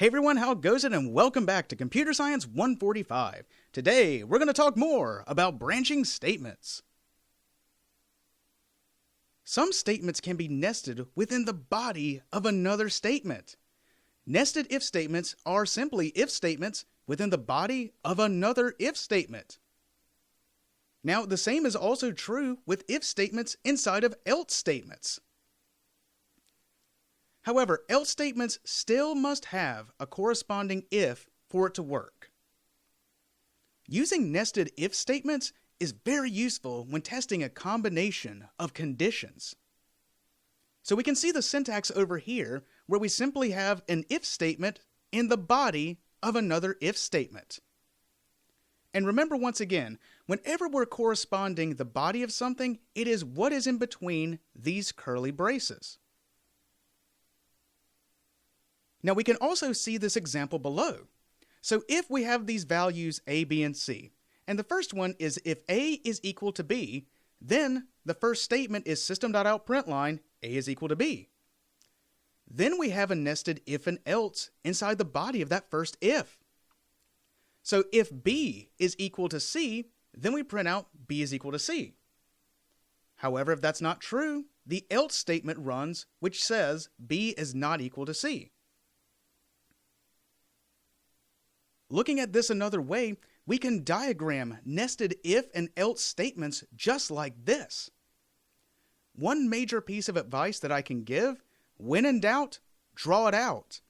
Hey everyone, how goes it? And welcome back to Computer Science 145. Today, we're going to talk more about branching statements. Some statements can be nested within the body of another statement. Nested if statements are simply if statements within the body of another if statement. Now, the same is also true with if statements inside of else statements. However, else statements still must have a corresponding if for it to work. Using nested if statements is very useful when testing a combination of conditions. So we can see the syntax over here where we simply have an if statement in the body of another if statement. And remember once again, whenever we're corresponding the body of something, it is what is in between these curly braces. Now we can also see this example below. So if we have these values a, b, and c, and the first one is if a is equal to b, then the first statement is system.out.println a is equal to b. Then we have a nested if and else inside the body of that first if. So if b is equal to c, then we print out b is equal to c. However, if that's not true, the else statement runs, which says b is not equal to c. Looking at this another way, we can diagram nested if and else statements just like this. One major piece of advice that I can give, when in doubt, draw it out.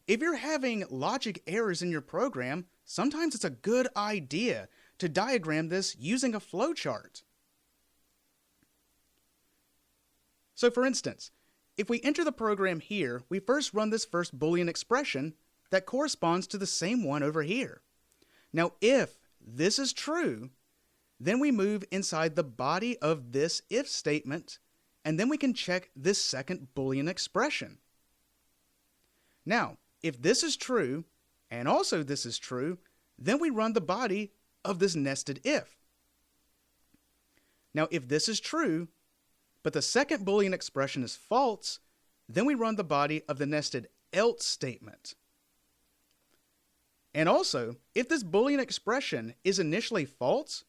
If you're having logic errors in your program, sometimes it's a good idea to diagram this using a flowchart. So for instance, if we enter the program here, we first run this first Boolean expression that corresponds to the same one over here. Now, if this is true, then we move inside the body of this if statement, and then we can check this second Boolean expression. Now, if this is true, and also this is true, then we run the body of this nested if. Now, if this is true, but the second Boolean expression is false, then we run the body of the nested else statement. And also, if this Boolean expression is initially false,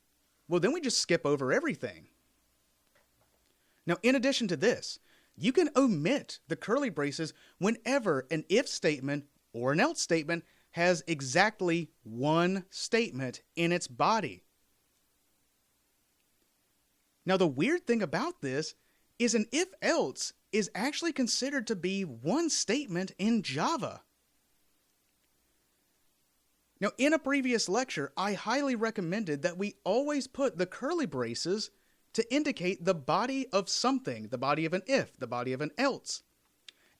well then we just skip over everything. Now in addition to this, you can omit the curly braces whenever an if statement or an else statement has exactly one statement in its body. Now the weird thing about this is an if-else is actually considered to be one statement in Java. Now, in a previous lecture, I highly recommended that we always put the curly braces to indicate the body of something, the body of an if, the body of an else.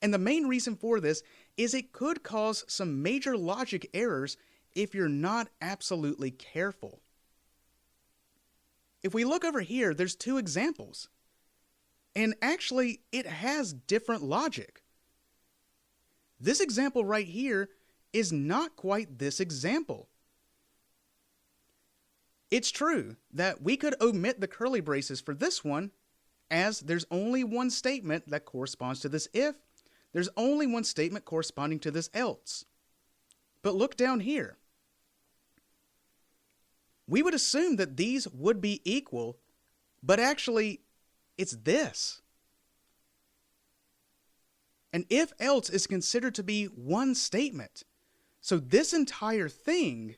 And the main reason for this is it could cause some major logic errors if you're not absolutely careful. If we look over here, there's two examples. And actually, it has different logic. This example right here is not quite this example. It's true that we could omit the curly braces for this one, as there's only one statement that corresponds to this if, there's only one statement corresponding to this else. But look down here. We would assume that these would be equal, but actually, it's this. An if-else is considered to be one statement. So this entire thing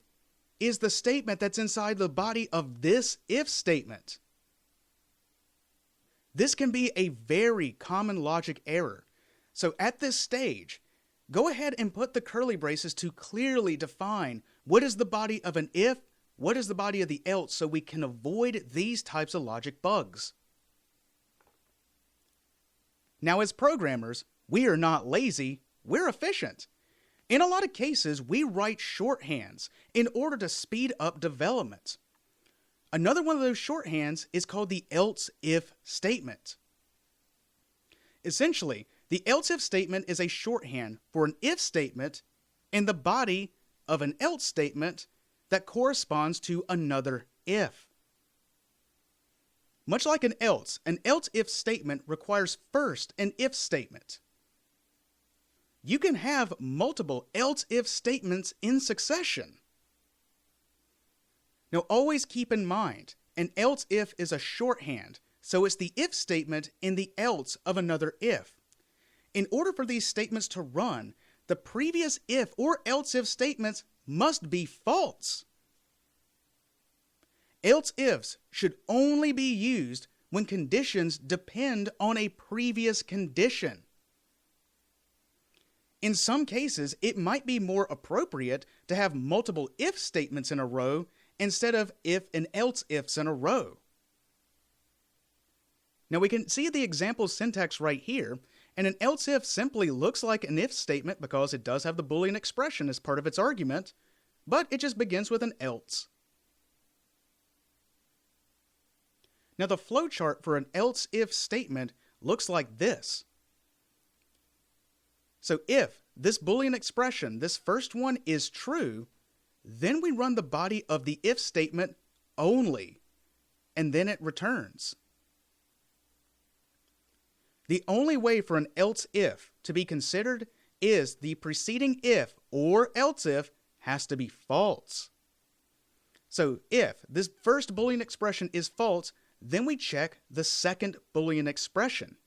is the statement that's inside the body of this if statement. This can be a very common logic error. So at this stage, go ahead and put the curly braces to clearly define what is the body of an if, what is the body of the else, so we can avoid these types of logic bugs. Now as programmers, we are not lazy, we're efficient. In a lot of cases, we write shorthands in order to speed up development. Another one of those shorthands is called the else-if statement. Essentially, the else-if statement is a shorthand for an if statement in the body of an else statement that corresponds to another if. Much like an else-if statement requires first an if statement. you can have multiple else-if statements in succession. Now always keep in mind, an else-if is a shorthand, so it's the if statement in the else of another if. In order for these statements to run, the previous if or else-if statements must be false. Else-ifs should only be used when conditions depend on a previous condition. In some cases, it might be more appropriate to have multiple if statements in a row instead of if and else-ifs in a row. Now we can see the example syntax right here, and an else-if simply looks like an if statement because it does have the Boolean expression as part of its argument, but it just begins with an else. Now the flowchart for an else-if statement looks like this. So if this Boolean expression, this first one, is true, then we run the body of the if statement only, and then it returns. The only way for an else-if to be considered is the preceding if or else-if has to be false. So if this first Boolean expression is false, then we check the second Boolean expression.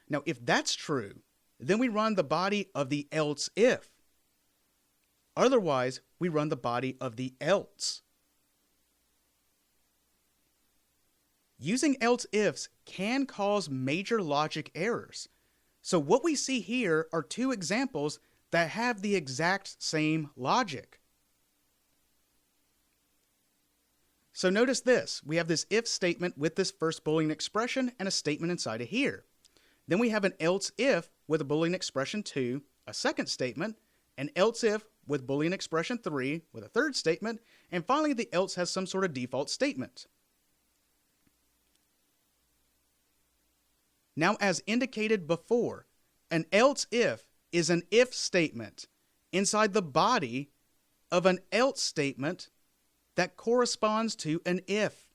Now if that's true, then we run the body of the else-if. Otherwise, we run the body of the else. Using else-ifs can cause major logic errors. So what we see here are two examples that have the exact same logic. So notice this. We have this if statement with this first Boolean expression and a statement inside of here. Then we have an else-if with a Boolean expression 2, a second statement, an else-if with Boolean expression 3 with a third statement, and finally the else has some sort of default statement. Now, as indicated before, an else-if is an if statement inside the body of an else statement that corresponds to an if.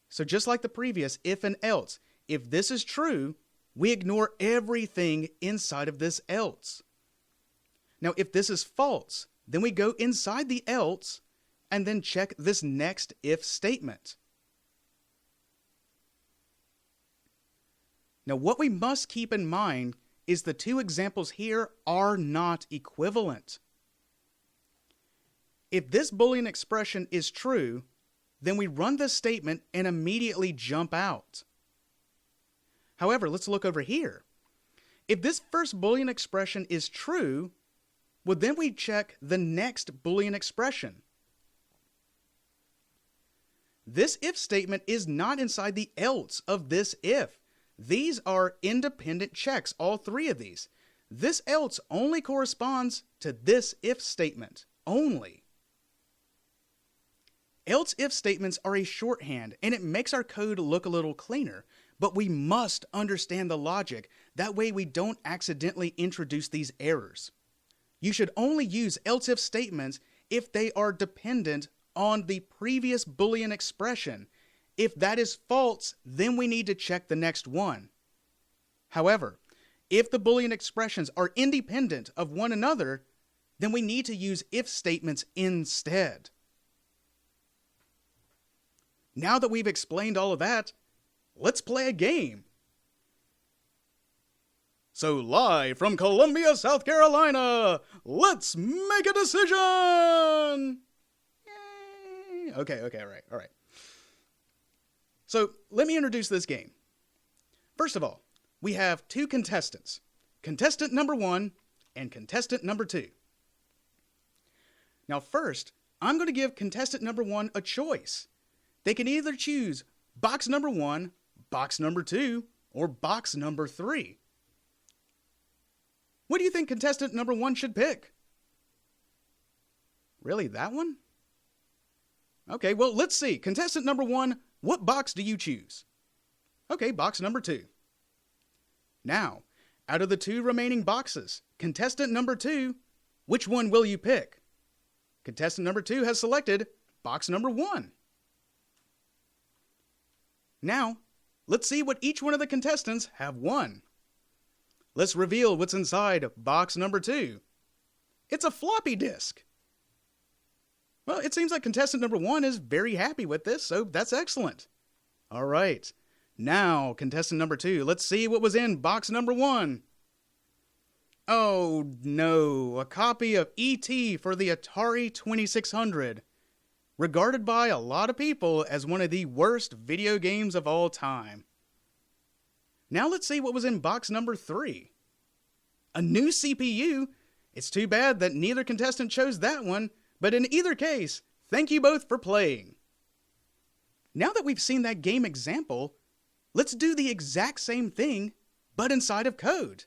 So just like the previous if and else, if this is true, we ignore everything inside of this else. Now, if this is false, then we go inside the else and then check this next if statement. Now, what we must keep in mind is the two examples here are not equivalent. If this Boolean expression is true, then we run this statement and immediately jump out. However, let's look over here. If this first Boolean expression is true, well, then we check the next Boolean expression. This if statement is not inside the else of this if. These are independent checks, all three of these. This else only corresponds to this if statement, only. Else if statements are a shorthand, and it makes our code look a little cleaner, but we must understand the logic. That way we don't accidentally introduce these errors. You should only use else if statements if they are dependent on the previous Boolean expression. If that is false, then we need to check the next one. However, if the Boolean expressions are independent of one another, then we need to use if statements instead. Now that we've explained all of that, let's play a game. So live from Columbia, South Carolina, let's make a decision! Yay! Okay, all right. So let me introduce this game. First of all, we have two contestants. Contestant number 1 and contestant number 2. Now first, I'm going to give contestant number 1 a choice. They can either choose box number 1, box number 2, or box number 3. What do you think contestant number 1 should pick? Really, that one? Okay, well, let's see. Contestant number 1, what box do you choose? Okay, box number 2. Now, out of the 2 remaining boxes, contestant number 2, which one will you pick? Contestant number 2 has selected box number 1. Now, let's see what each one of the contestants have won. Let's reveal what's inside box number 2. It's a floppy disk. Well, it seems like contestant number 1 is very happy with this, so that's excellent. All right, now contestant number 2, let's see what was in box number 1. Oh no, a copy of E.T. for the Atari 2600, regarded by a lot of people as one of the worst video games of all time. Now let's see what was in box number 3. A new CPU. It's too bad that neither contestant chose that one, but in either case, thank you both for playing. Now that we've seen that game example, let's do the exact same thing, but inside of code.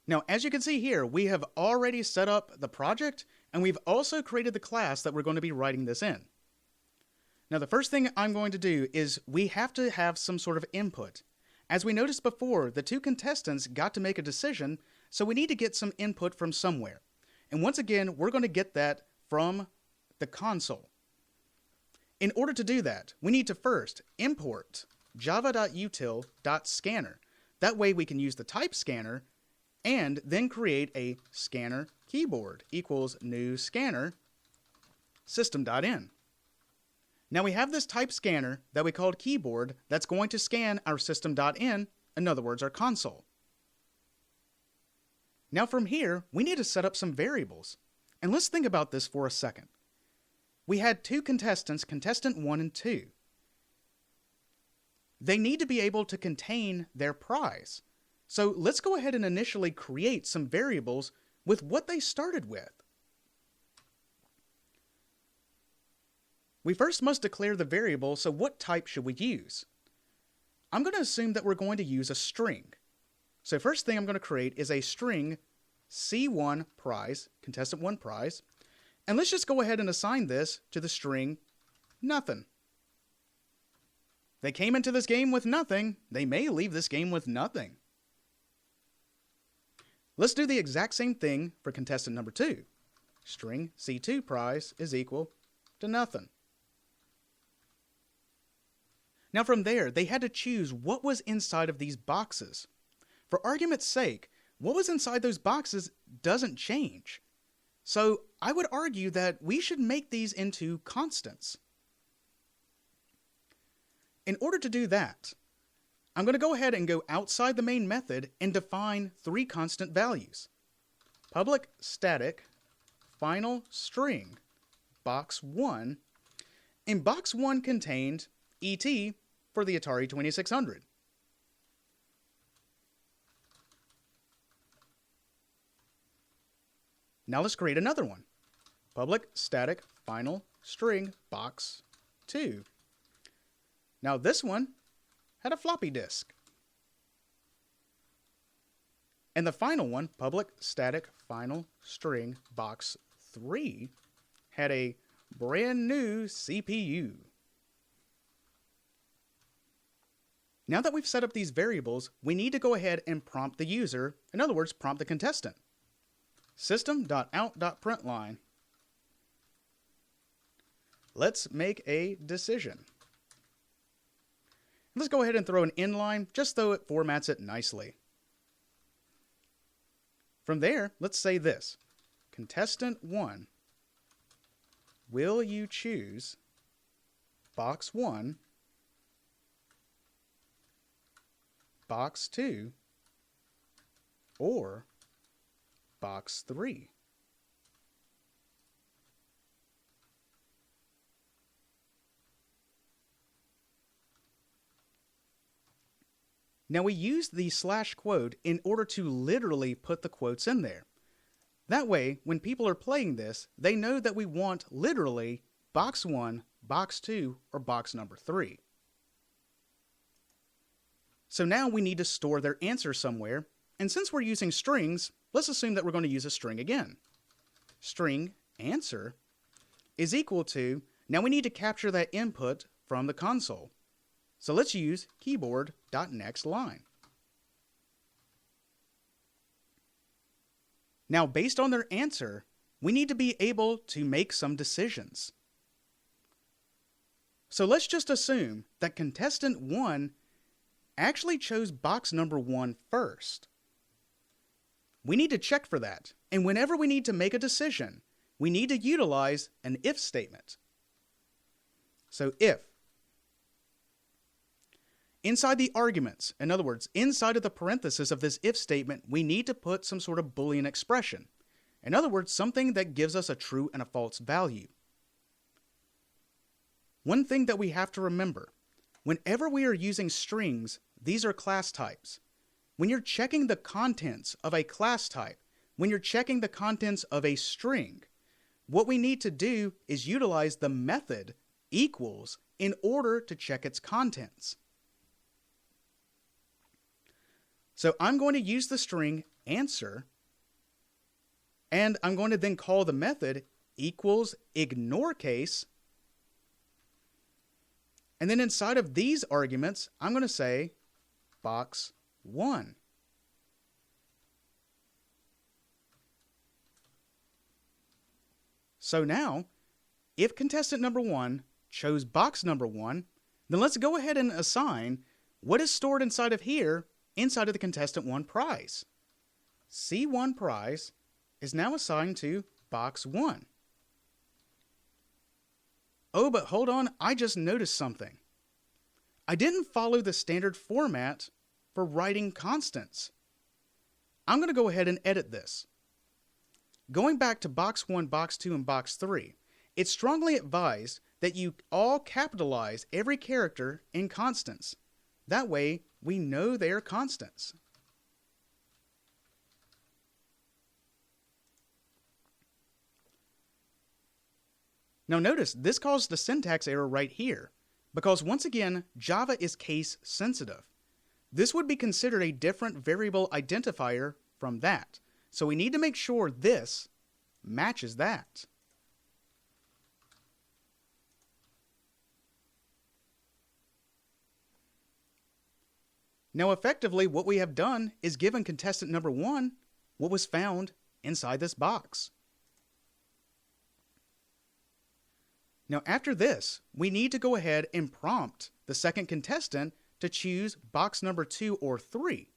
Now, as you can see here, we have already set up the project, and we've also created the class that we're going to be writing this in. Now, the first thing I'm going to do is we have to have some sort of input. As we noticed before, the two contestants got to make a decision, so we need to get some input from somewhere. And once again, we're going to get that from the console. In order to do that, we need to first import java.util.scanner. That way we can use the type scanner and then create a scanner keyboard equals new scanner system.in. Now we have this type scanner that we called keyboard that's going to scan our system.in, in other words, our console. Now from here, we need to set up some variables. And let's think about this for a second. We had two contestants, contestant 1 and 2. They need to be able to contain their prize. So let's go ahead and initially create some variables with what they started with. We first must declare the variable, so what type should we use? I'm going to assume that we're going to use a string. So first thing I'm going to create is a string C1 prize, contestant 1 prize, and let's just go ahead and assign this to the string nothing. They came into this game with nothing, they may leave this game with nothing. Let's do the exact same thing for contestant number 2. String C2 prize is equal to nothing. Now from there, they had to choose what was inside of these boxes. For argument's sake, what was inside those boxes doesn't change. So I would argue that we should make these into constants. In order to do that, I'm going to go ahead and go outside the main method and define 3 constant values. Public static final string box 1, and box 1 contained ET for the Atari 2600. Now let's create another one. Public static final string box 2. Now this one had a floppy disk. And the final one, public static final string box 3, had a brand new CPU. Now that we've set up these variables, we need to go ahead and prompt the user, in other words, prompt the contestant. System.out.println. Let's make a decision. Let's go ahead and throw an inline, just so it formats it nicely. From there, let's say this. Contestant 1, will you choose box 1, box 2, or box 3? Now we use the slash quote in order to literally put the quotes in there. That way, when people are playing this, they know that we want literally box 1, box 2, or box number 3. So now we need to store their answer somewhere, and since we're using strings, let's assume that we're going to use a string again. String answer is equal to, now we need to capture that input from the console. So let's use keyboard.nextLine. Now based on their answer, we need to be able to make some decisions. So let's just assume that contestant 1 actually chose box number 1 first. We need to check for that, and whenever we need to make a decision, we need to utilize an if statement. So if, inside the arguments, in other words, inside of the parenthesis of this if statement, we need to put some sort of Boolean expression. In other words, something that gives us a true and a false value. One thing that we have to remember, whenever we are using strings, these are class types. When you're checking the contents of a class type, when you're checking the contents of a string, what we need to do is utilize the method equals in order to check its contents. So I'm going to use the string answer, and I'm going to then call the method equals ignore case. And then inside of these arguments, I'm going to say box 1. So now, if contestant number 1 chose box number 1, then let's go ahead and assign what is stored inside of here, inside of the contestant 1 prize. C1 prize is now assigned to box 1. Oh, but hold on, I just noticed something. I didn't follow the standard format for writing constants. I'm going to go ahead and edit this. Going back to box 1, box 2, and box 3, it's strongly advised that you all capitalize every character in constants. That way, we know they're constants. Now notice, this caused a syntax error right here, because once again, Java is case sensitive. This would be considered a different variable identifier from that. So we need to make sure this matches that. Now effectively, what we have done is given contestant number 1 what was found inside this box. Now after this, we need to go ahead and prompt the second contestant to choose box number 2 or 3.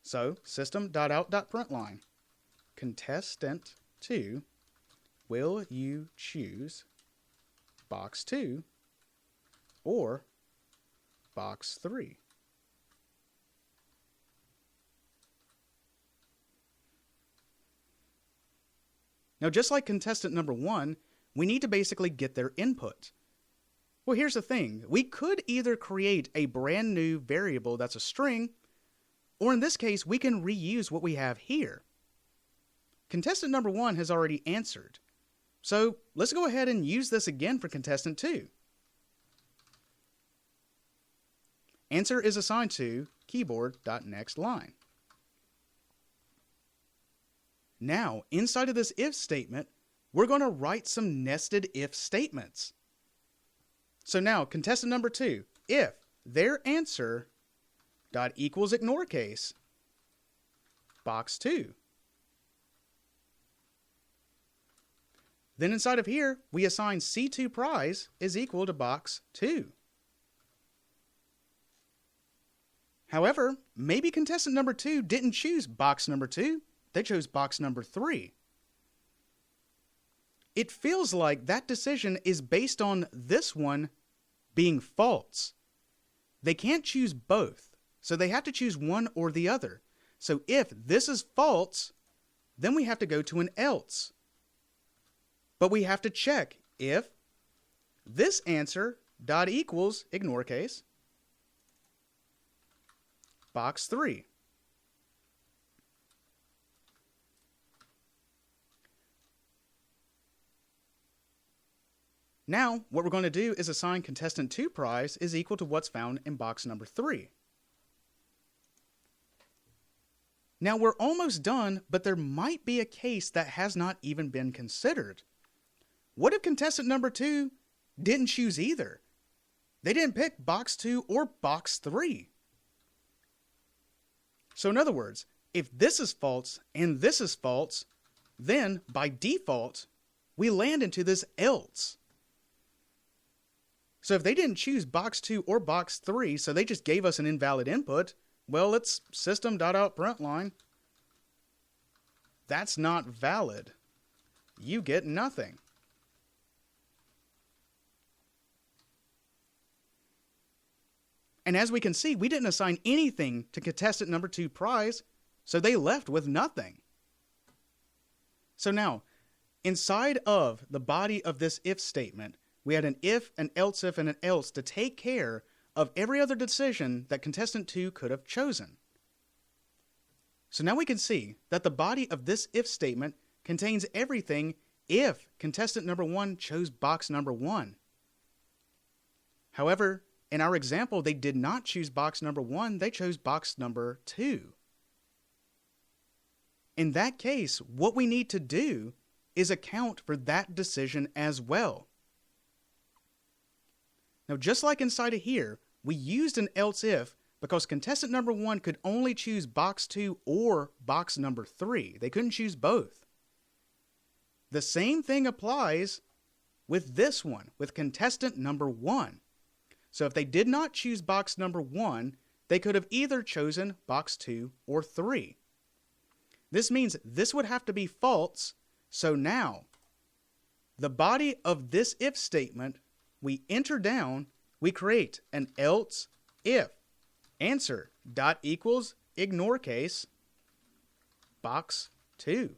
So system.out.println, contestant 2, will you choose box 2 or box 3? Now, just like contestant number 1, we need to basically get their input. Well, here's the thing. We could either create a brand new variable that's a string, or in this case, we can reuse what we have here. Contestant number 1 has already answered. So let's go ahead and use this again for contestant 2. Answer is assigned to keyboard.nextLine. Now, inside of this if statement, we're going to write some nested if statements. So now, contestant number 2, if their answer dot equals ignore case, box 2. Then inside of here, we assign C2 prize is equal to box 2. However, maybe contestant number 2 didn't choose box number 2. They chose box number 3. It feels like that decision is based on this one being false. They can't choose both, so they have to choose one or the other. So if this is false, then we have to go to an else. But we have to check if this answer dot equals ignore case, box 3. Now, what we're going to do is assign contestant 2 prize is equal to what's found in box number 3. Now, we're almost done, but there might be a case that has not even been considered. What if contestant number 2 didn't choose either? They didn't pick box 2 or box 3. So in other words, If this is false and this is false, then by default, we land into this else. So if they didn't choose box 2 or box 3, so they just gave us an invalid input, well, it's system.out.println. That's not valid. You get nothing. And as we can see, we didn't assign anything to contestant number 2 prize, so they left with nothing. So now, inside of the body of this if statement, we had an if, an else if, and an else to take care of every other decision that contestant 2 could have chosen. So now we can see that the body of this if statement contains everything if contestant number 1 chose box number 1. However, in our example, they did not choose box number 1, they chose box number 2. In that case, what we need to do is account for that decision as well. Now, just like inside of here, we used an else if because contestant number 1 could only choose box 2 or box number 3. They couldn't choose both. The same thing applies with this one, with contestant number 1. So if they did not choose box number 1, they could have either chosen box 2 or 3. This means this would have to be false. So now, the body of this if statement, we enter down, we create an else if answer dot equals ignore case box 2.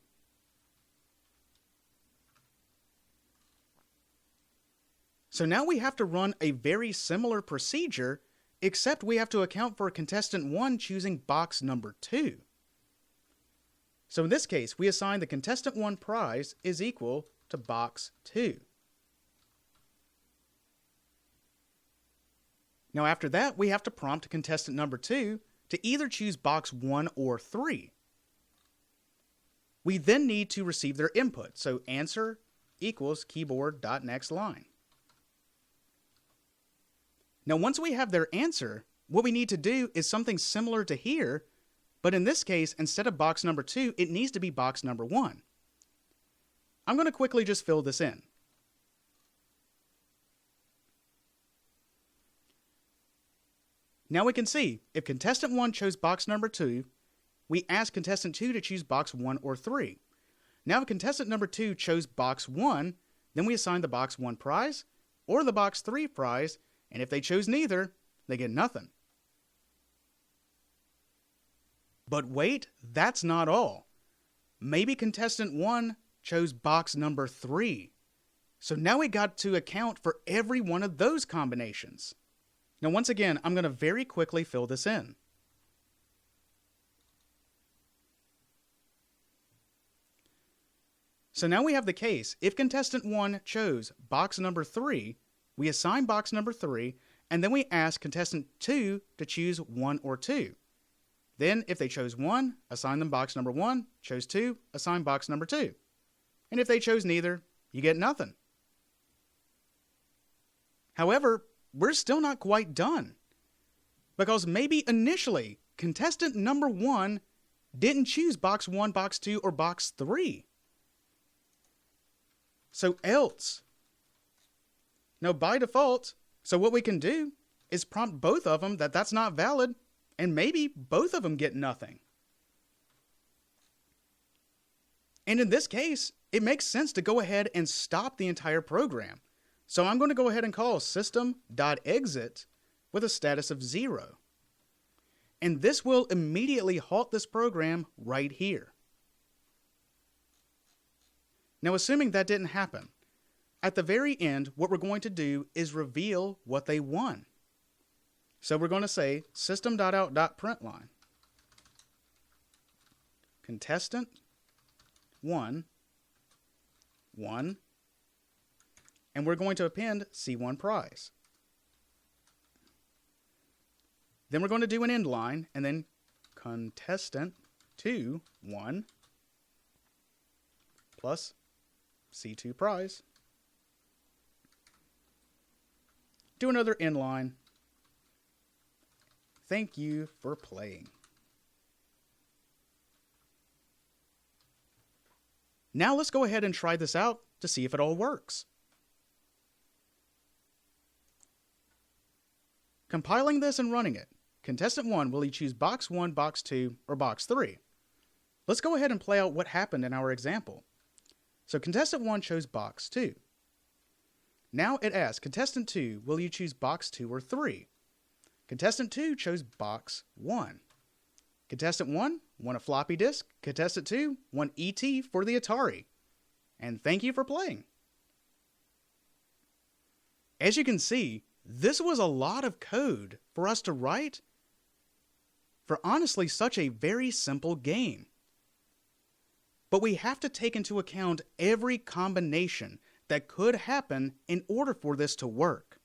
So now we have to run a very similar procedure, except we have to account for contestant 1 choosing box number 2. So in this case, we assign the contestant 1 prize is equal to box 2. Now after that, we have to prompt contestant number 2 to either choose box 1 or 3. We then need to receive their input, so answer equals keyboard.nextLine. Now once we have their answer, what we need to do is something similar to here, but in this case, instead of box number 2, it needs to be box number 1. I'm going to quickly just fill this in. Now we can see, if contestant 1 chose box number 2, we ask contestant 2 to choose box 1 or 3. Now if contestant number 2 chose box 1, then we assign the box 1 prize or the box 3 prize, and if they chose neither, they get nothing. But wait, that's not all. Maybe contestant 1 chose box number 3. So now we got to account for every one of those combinations. Now once again, I'm going to very quickly fill this in. So now we have the case, if contestant 1 chose box number 3, we assign box number 3, and then we ask contestant 2 to choose 1 or 2. Then, if they chose 1, assign them box number 1, chose 2, assign box number 2. And if they chose neither, you get nothing. However, we're still not quite done. Because maybe initially, contestant number 1 didn't choose box 1, box 2, or box 3. So else. Now by default, so what we can do is prompt both of them that that's not valid, and maybe both of them get nothing. And in this case, it makes sense to go ahead and stop the entire program. So I'm going to go ahead and call system.exit with a status of 0. And this will immediately halt this program right here. Now, assuming that didn't happen, at the very end, what we're going to do is reveal what they won. So we're going to say system.out.println contestant 1 won, and we're going to append C1 prize. Then we're going to do an end line, and then contestant 2 won plus C2 prize. Do another end line. Thank you for playing. Now let's go ahead and try this out to see if it all works. Compiling this and running it. Contestant 1, will he choose box 1, box 2, or box 3? Let's go ahead and play out what happened in our example. So contestant 1 chose box 2. Now it asks, contestant 2, will you choose box 2 or 3? Contestant 2 chose box 1. Contestant 1 won a floppy disk. Contestant 2 won ET for the Atari. And thank you for playing. As you can see, this was a lot of code for us to write for honestly such a very simple game. But we have to take into account every combination that could happen in order for this to work.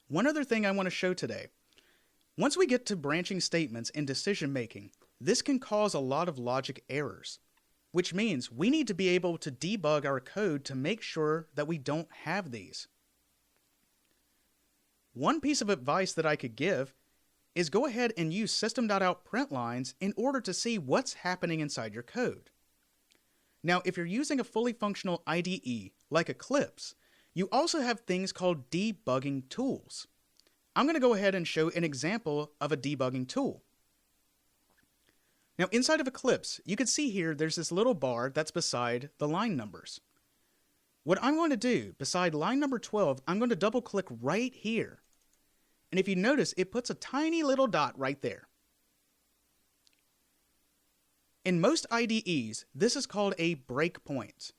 One other thing I want to show today. Once we get to branching statements in decision making, this can cause a lot of logic errors, which means we need to be able to debug our code to make sure that we don't have these. One piece of advice that I could give is go ahead and use system.out print lines in order to see what's happening inside your code. Now, if you're using a fully functional IDE like Eclipse, you also have things called debugging tools. I'm going to go ahead and show an example of a debugging tool. Now, inside of Eclipse, you can see here there's this little bar that's beside the line numbers. What I'm going to do, beside line number 12, I'm going to double click right here. And if you notice, it puts a tiny little dot right there. In most IDEs, this is called a breakpoint.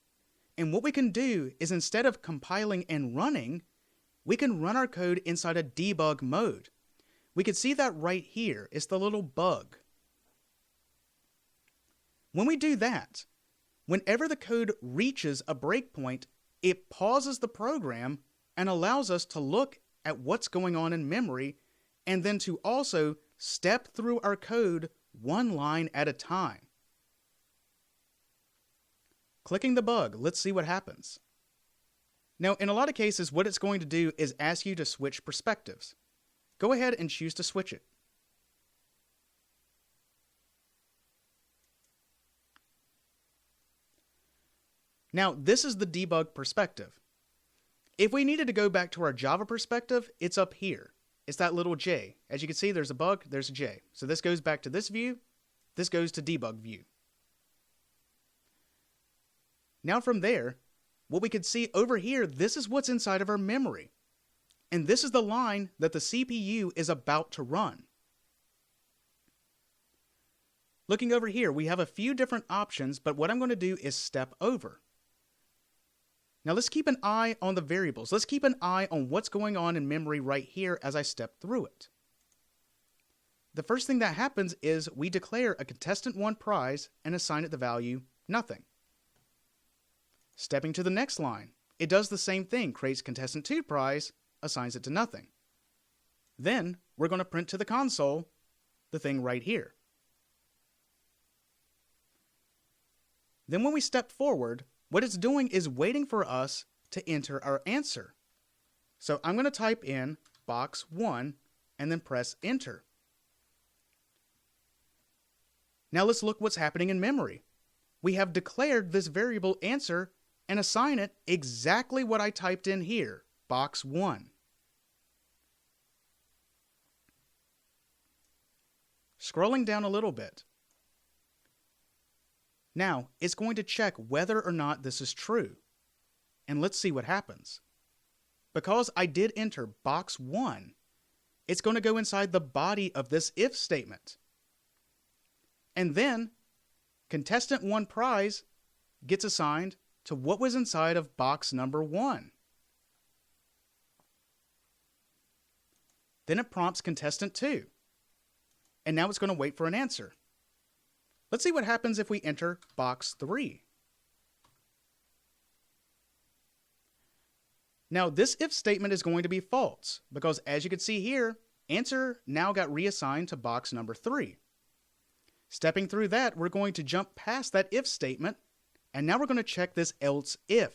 And what we can do is instead of compiling and running, we can run our code inside a debug mode. We can see that right here. It's the little bug. When we do that, whenever the code reaches a breakpoint, it pauses the program and allows us to look at what's going on in memory and then to also step through our code one line at a time. Clicking the bug, let's see what happens. Now, in a lot of cases, what it's going to do is ask you to switch perspectives. Go ahead and choose to switch it. Now, this is the debug perspective. If we needed to go back to our Java perspective, it's up here. It's that little J. As you can see, there's a bug, there's a J. So this goes back to this view, this goes to debug view. Now from there, what we can see over here, this is what's inside of our memory. And this is the line that the CPU is about to run. Looking over here, we have a few different options, but what I'm going to do is step over. Now let's keep an eye on the variables. Let's keep an eye on what's going on in memory right here as I step through it. The first thing that happens is we declare a contestant 1 prize and assign it the value nothing. Stepping to the next line, it does the same thing, creates contestant 2 prize, assigns it to nothing. Then we're going to print to the console the thing right here. Then when we step forward, what it's doing is waiting for us to enter our answer. So I'm going to type in box 1 and then press enter. Now let's look what's happening in memory. We have declared this variable answer and assign it exactly what I typed in here, box 1. Scrolling down a little bit. Now, it's going to check whether or not this is true. And let's see what happens. Because I did enter box 1, it's going to go inside the body of this if statement. And then, contestant 1 prize gets assigned to what was inside of box number 1. Then it prompts contestant 2. And now it's going to wait for an answer. Let's see what happens if we enter box 3. Now this if statement is going to be false because as you can see here, answer now got reassigned to box number 3. Stepping through that, we're going to jump past that if statement and now we're going to check this else if.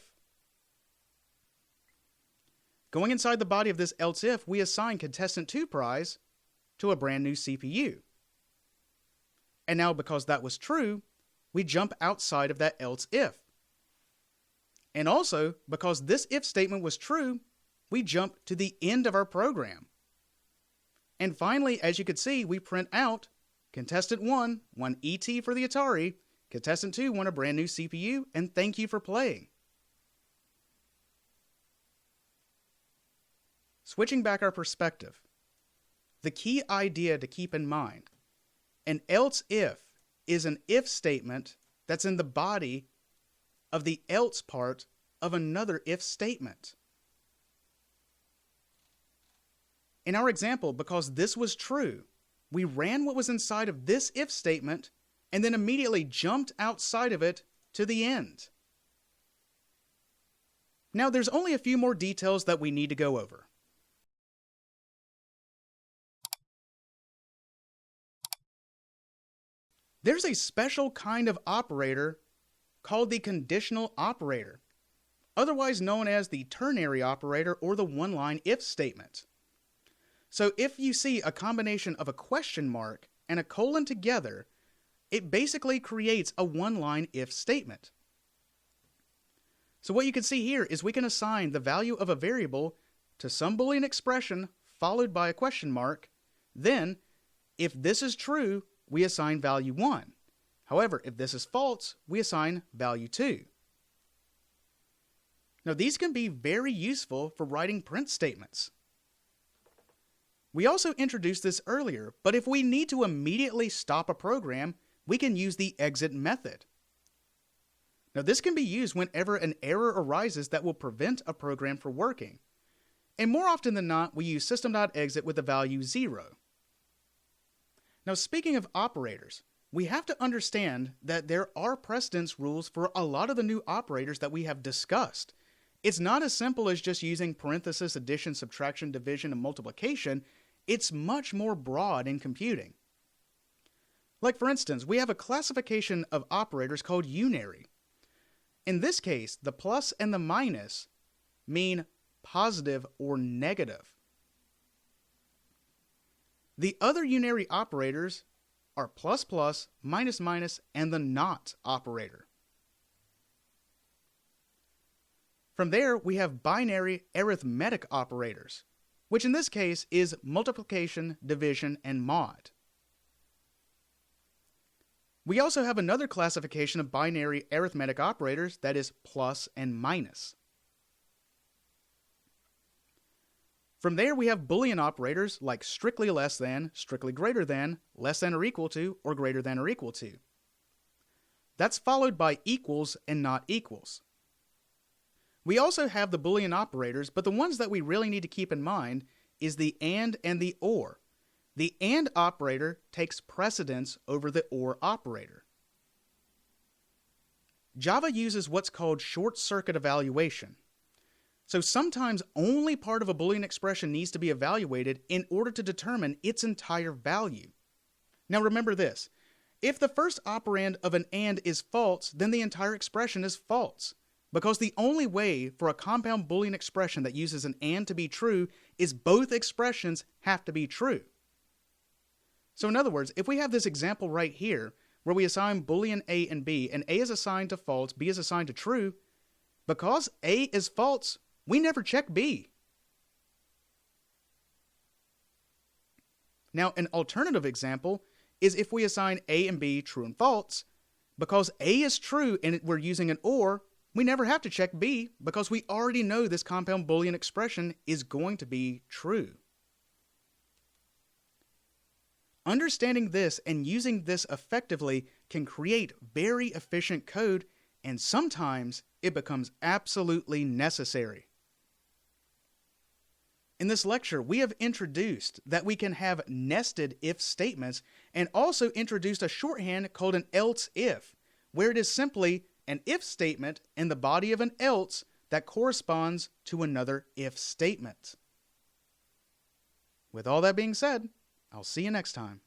Going inside the body of this else if, we assign contestant 2 prize to a brand new CPU. And now because that was true, we jump outside of that else if. And also, because this if statement was true, we jump to the end of our program. And finally, as you can see, we print out Contestant 1 won ET for the Atari, Contestant 2 won a brand new CPU, and thank you for playing. Switching back our perspective, the key idea to keep in mind, an else if is an if statement that's in the body of the else part of another if statement. In our example, because this was true, we ran what was inside of this if statement and then immediately jumped outside of it to the end. Now, there's only a few more details that we need to go over. There's a special kind of operator called the conditional operator, otherwise known as the ternary operator or the one-line if statement. So if you see a combination of a question mark and a colon together, it basically creates a one-line if statement. So what you can see here is we can assign the value of a variable to some Boolean expression followed by a question mark. Then, if this is true, we assign value 1. However, if this is false, we assign value 2. Now, these can be very useful for writing print statements. We also introduced this earlier, but if we need to immediately stop a program, we can use the exit method. Now, this can be used whenever an error arises that will prevent a program from working. And more often than not, we use system.exit with the value 0. Now, speaking of operators, we have to understand that there are precedence rules for a lot of the new operators that we have discussed. It's not as simple as just using parenthesis, addition, subtraction, division, and multiplication. It's much more broad in computing. Like for instance, we have a classification of operators called unary. In this case, the plus and the minus mean positive or negative. The other unary operators are plus plus, minus minus, and the not operator. From there, we have binary arithmetic operators, which in this case is multiplication, division, and mod. We also have another classification of binary arithmetic operators that is plus and minus. From there, we have Boolean operators like strictly less than, strictly greater than, less than or equal to, or greater than or equal to. That's followed by equals and not equals. We also have the Boolean operators, but the ones that we really need to keep in mind is the and the or. The and operator takes precedence over the or operator. Java uses what's called short circuit evaluation. So sometimes only part of a Boolean expression needs to be evaluated in order to determine its entire value. Now remember this, if the first operand of an and is false, then the entire expression is false, because the only way for a compound Boolean expression that uses an and to be true is both expressions have to be true. So in other words, if we have this example right here, where we assign Boolean A and B, and A is assigned to false, B is assigned to true, because A is false, we never check B. Now, an alternative example is if we assign A and B true and false. Because A is true and we're using an or, we never have to check B because we already know this compound Boolean expression is going to be true. Understanding this and using this effectively can create very efficient code, and sometimes it becomes absolutely necessary. In this lecture, we have introduced that we can have nested if statements and also introduced a shorthand called an else if, where it is simply an if statement in the body of an else that corresponds to another if statement. With all that being said, I'll see you next time.